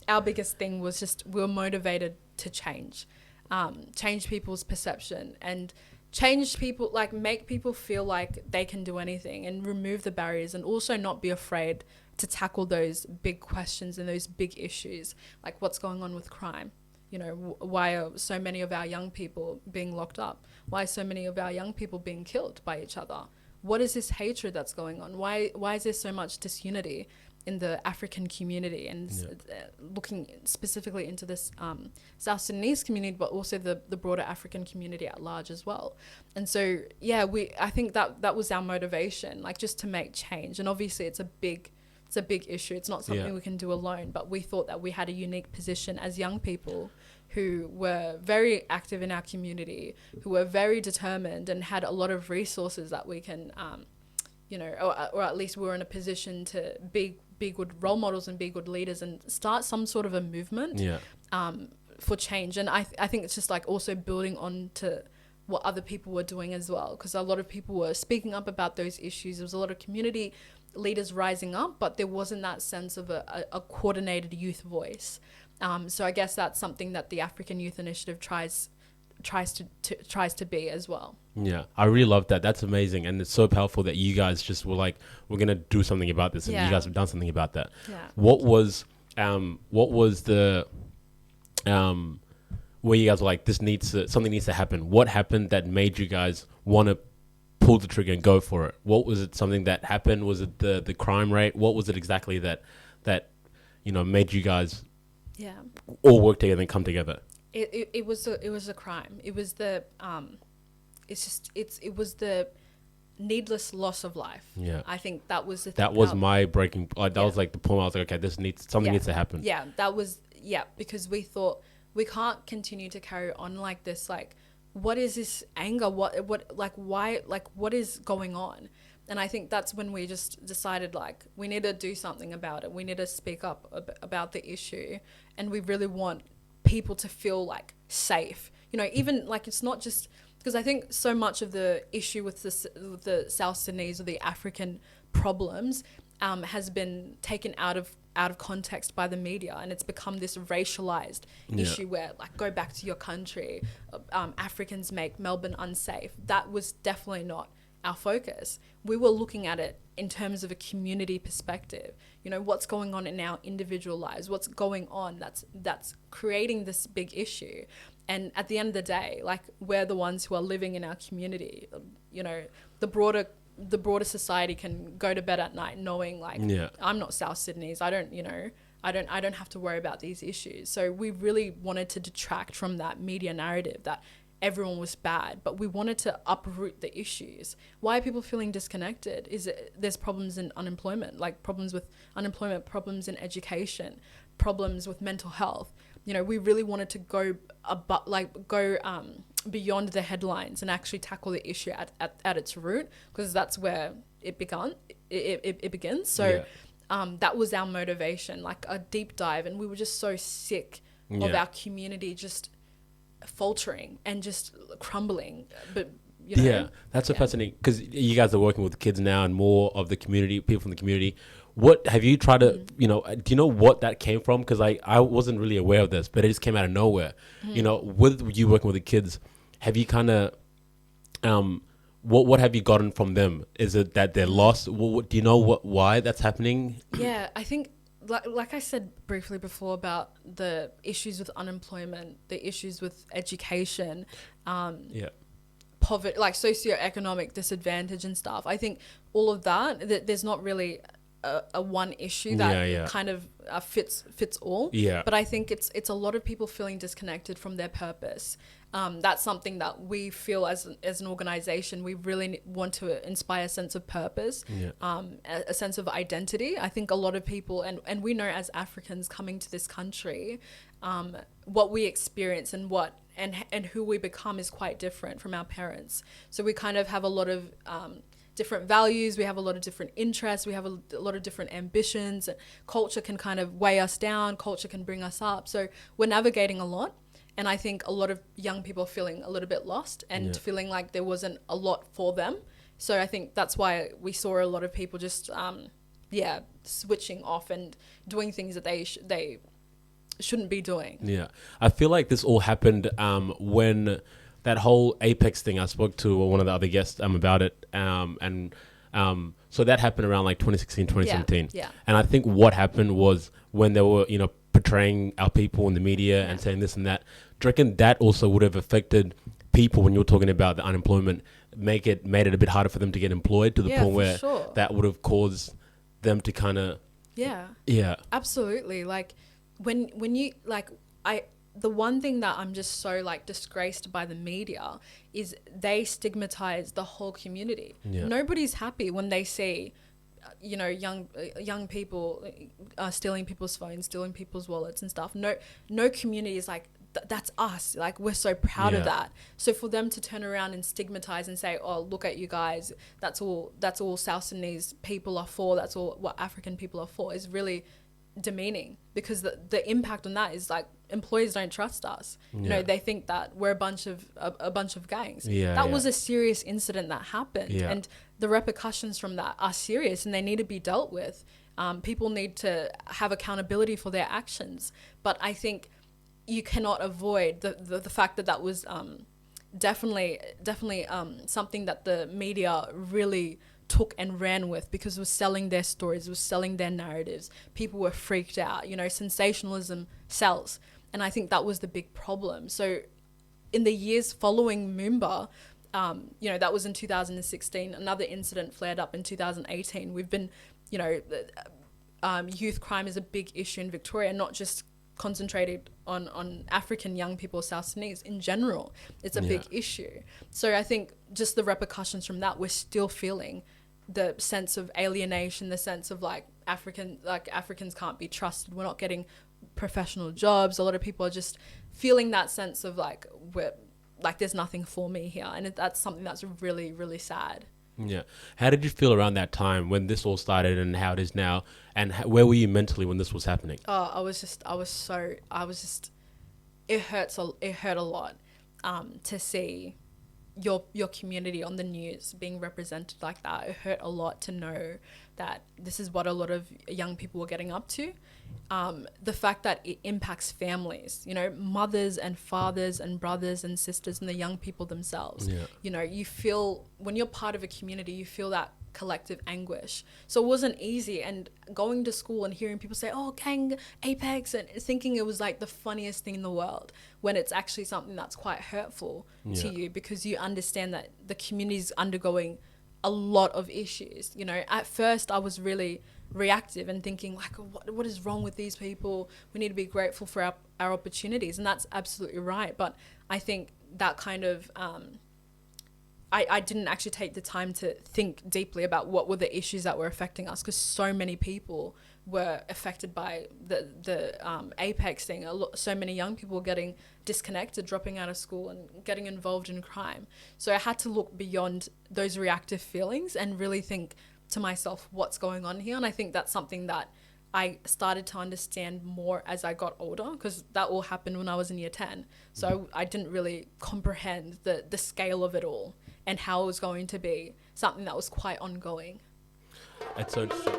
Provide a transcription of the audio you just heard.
our biggest thing was just we were motivated to change people's perception and change people, like make people feel like they can do anything and remove the barriers, and also not be afraid to tackle those big questions and those big issues, like what's going on with crime. You know, why are so many of our young people being locked up? Why are so many of our young people being killed by each other? What is this hatred that's going on? Why is there so much disunity in the African community? And looking specifically into this South Sudanese community, but also the broader African community at large as well. And so, yeah, I think that was our motivation, like just to make change. And obviously it's a big issue. It's not something we can do alone, but we thought that we had a unique position as young people who were very active in our community, who were very determined and had a lot of resources that we can, or at least we were in a position to be good role models and be good leaders and start some sort of a movement for change. And I think it's just like also building on to what other people were doing as well, because a lot of people were speaking up about those issues. There was a lot of community leaders rising up, but there wasn't that sense of a coordinated youth voice. So I guess that's something that the African Youth Initiative tries to be as well. Yeah, I really love that. That's amazing, and it's so powerful that you guys just were like, we're gonna do something about this, and you guys have done something about that. Yeah. What was the where you guys were like, something needs to happen? What happened that made you guys want to pull the trigger and go for it? What was it? Something that happened? Was it the crime rate? What was it exactly that made you guys all work together and come together? It was a crime. It was the it was the needless loss of life. Yeah, I think that was the that was my breaking. That was like the point. I was like, okay, something needs to happen. Yeah, because we thought we can't continue to carry on like this. Like, what is this anger? Why? Like, what is going on? And I think that's when we just decided, like, we need to do something about it. We need to speak up about the issue, and we really want people to feel like safe. Even like, it's not just because I think so much of the issue with the South Sudanese or the African problems has been taken out of context by the media, and it's become this racialized issue where, like, go back to your country, Africans make Melbourne unsafe. That was definitely not our focus. We were looking at it in terms of a community perspective. What's going on in our individual lives, what's going on that's creating this big issue. And at the end of the day, like, we're the ones who are living in our community. The broader society can go to bed at night knowing, like, I'm not South Sudanese. I don't have to worry about these issues. So we really wanted to detract from that media narrative that everyone was bad, but we wanted to uproot the issues. Why are people feeling disconnected? There's problems in unemployment, like problems with unemployment, problems in education, problems with mental health. We really wanted to go beyond the headlines and actually tackle the issue at its root, because that's where it begins. So that was our motivation, like a deep dive. And we were just so sick of our community just faltering and just crumbling. But that's so fascinating, because you guys are working with kids now and more of the community, people from the community. What have you tried to, do you know what that came from? Because I wasn't really aware of this, but it just came out of nowhere. With you working with the kids, have you kind of, what have you gotten from them? Is it that they're lost? Do you know why that's happening? Yeah, I think, like I said briefly before about the issues with unemployment, the issues with education, poverty, like socioeconomic disadvantage and stuff. I think all of that there's not really a one issue that kind of fits all. Yeah. But I think it's a lot of people feeling disconnected from their purpose. That's something that we feel as an organization, we really want to inspire a sense of purpose, a sense of identity. I think a lot of people, and we know as Africans coming to this country, what we experience and who we become is quite different from our parents. So we kind of have a lot of different values, we have a lot of different interests, we have a lot of different ambitions. Culture can kind of weigh us down, culture can bring us up. So we're navigating a lot. And I think a lot of young people are feeling a little bit lost and feeling like there wasn't a lot for them. So I think that's why we saw a lot of people just, switching off and doing things that shouldn't be doing. Yeah, I feel like this all happened when that whole Apex thing. I spoke to one of the other guests about it, and so that happened around like 2016, 2017. Yeah. And I think what happened was when they were, portraying our people in the media and saying this and that. Do you reckon that also would have affected people when you're talking about the unemployment, made it a bit harder for them to get employed to the point where that would have caused them to kind of absolutely. Like when you the one thing that I'm just so like disgraced by the media is they stigmatize the whole community. Nobody's happy when they see young people stealing people's phones, stealing people's wallets and stuff. No community is like, that's us. Like, we're so proud of that. So for them to turn around and stigmatize and say, oh, look at you guys, that's all South Sudanese people are for, that's all what African people are for, is really demeaning, because the impact on that is like, employers don't trust us. They think that we're a bunch of gangs. That was a serious incident that happened, and the repercussions from that are serious and they need to be dealt with. People need to have accountability for their actions, but I think you cannot avoid the fact that was definitely something that the media really took and ran with, because it was selling their stories, it was selling their narratives. People were freaked out. Sensationalism sells, and I think that was the big problem. So in the years following Moomba, that was in 2016. Another incident flared up in 2018. We've been, youth crime is a big issue in Victoria, not just concentrated on African young people, South Sudanese in general. It's a big issue. So I think just the repercussions from that, we're still feeling the sense of alienation, the sense of Africans can't be trusted. We're not getting professional jobs. A lot of people are just feeling that sense of there's nothing for me here. And that's something that's really, really sad. Yeah. How did you feel around that time when this all started and how it is now? And where were you mentally when this was happening? Oh, it hurt a lot to see your community on the news being represented like that. It hurt a lot to know that this is what a lot of young people were getting up to. The fact that it impacts families, mothers and fathers and brothers and sisters and the young people themselves. You feel, when you're part of a community, you feel that collective anguish. So it wasn't easy, and going to school and hearing people say, oh, gang, Apex, and thinking it was like the funniest thing in the world, when it's actually something that's quite hurtful to you, because you understand that the community is undergoing a lot of issues. At first I was really reactive and thinking like, what is wrong with these people? We need to be grateful for our opportunities, and that's absolutely right. But I think that kind of I didn't actually take the time to think deeply about what were the issues that were affecting us, because so many people were affected by the Apex thing. So many young people were getting disconnected, dropping out of school and getting involved in crime. So I had to look beyond those reactive feelings and really think to myself, what's going on here? And I think that's something that I started to understand more as I got older, because that all happened when I was in year 10. So I didn't really comprehend the scale of it all and how it was going to be something that was quite ongoing. That's so interesting.